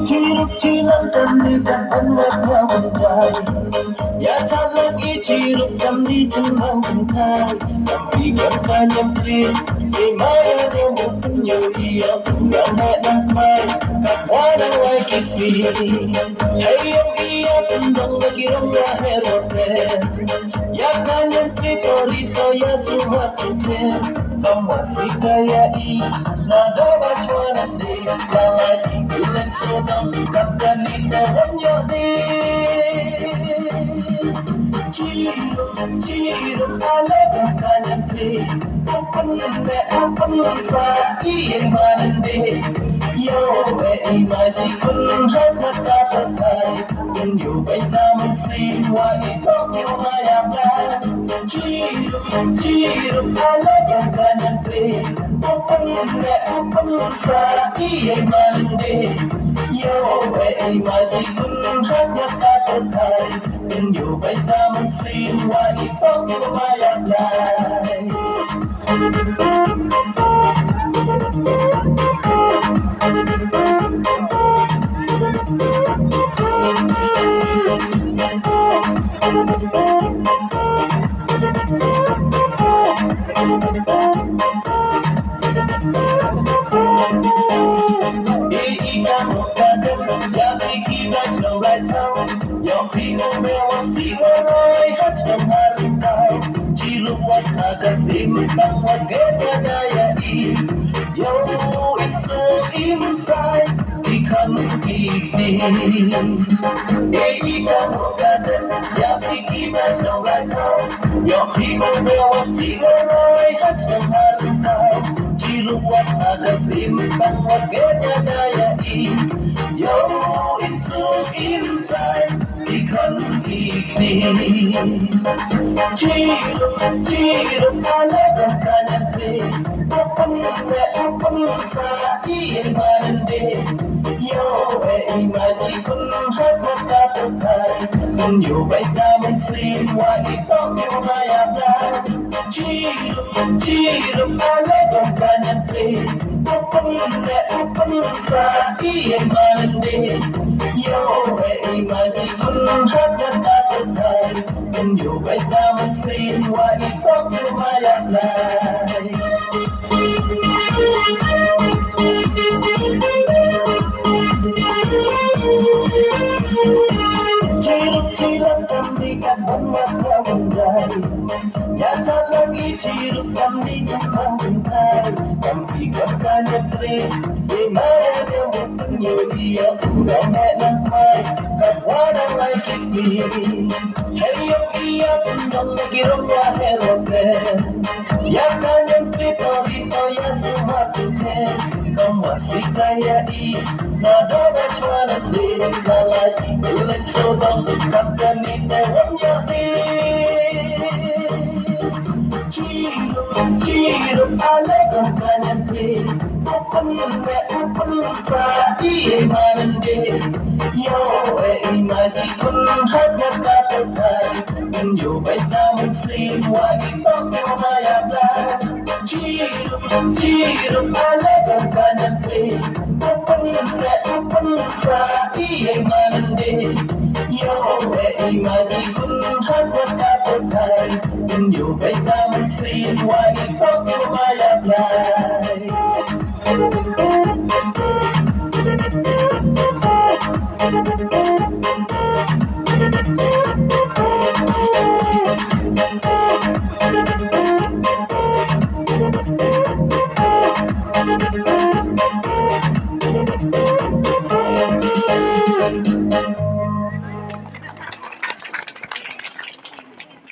Cirup-cilan dan emasnya mencari. Ya tak lagi cirup yang dicembang bentai. Tapi kan yang trik Imaya yang mempunyai dia yang nak mai kat wana wai kisi. Hey yang iya sendang lagi ramya herote. Ya kan yang tritorito ya semua suke. Masih kaya i nada bachwana de lalai bilang sedang kapten ita ramya de. Cirum alaga kanante Apun sa iyan manande Yo imadi kun hakat kapatay Unyo bay naman sinwa ito kimayaka. Cirum alaga kanante Apun sa iyan manande Yo imadi kun hakat kapatay Unyo bay naman sinwa ito kimayaka. Your people will see the right hat and harukau. Ciruat ada simpan wagenya daya i. Yo insuk inside ikan ikti. Cirup alaga kanante. Apun sa iyan manande. Yo imadi kun hakat kapatay. Unyo bay naman sinwa ito kimayaka. Cirup alaga kanante. Apun sa iyan manande. Yo imadi kun hakat kapatay. Unyo bay naman sinwa ito kimayaka. Cirup-cirup kami kan emasnya menjadi. Ya tak lagi cirup kami cembang bentai. Kami kan negeri dimana dia mempunyai dia udah nak mai kat wana wai kisi. Hey yang iya sendang lagi ramya herote. Ya kan yang tritorito ya semua suke. Masih kaya i nada bachwana de lalai bilang sedang kapten ita ramya de. Cirup alaga kanante. Apun sa iyan manande. Yo imadi kun hakat kapatay. Unyo bay naman sinwa ito kimayaka. Cirup alaga kanante. Apun sa iyan manande. Yo imadi kun hakat kapatay. Unyo bay naman sinwa ito kimayaka.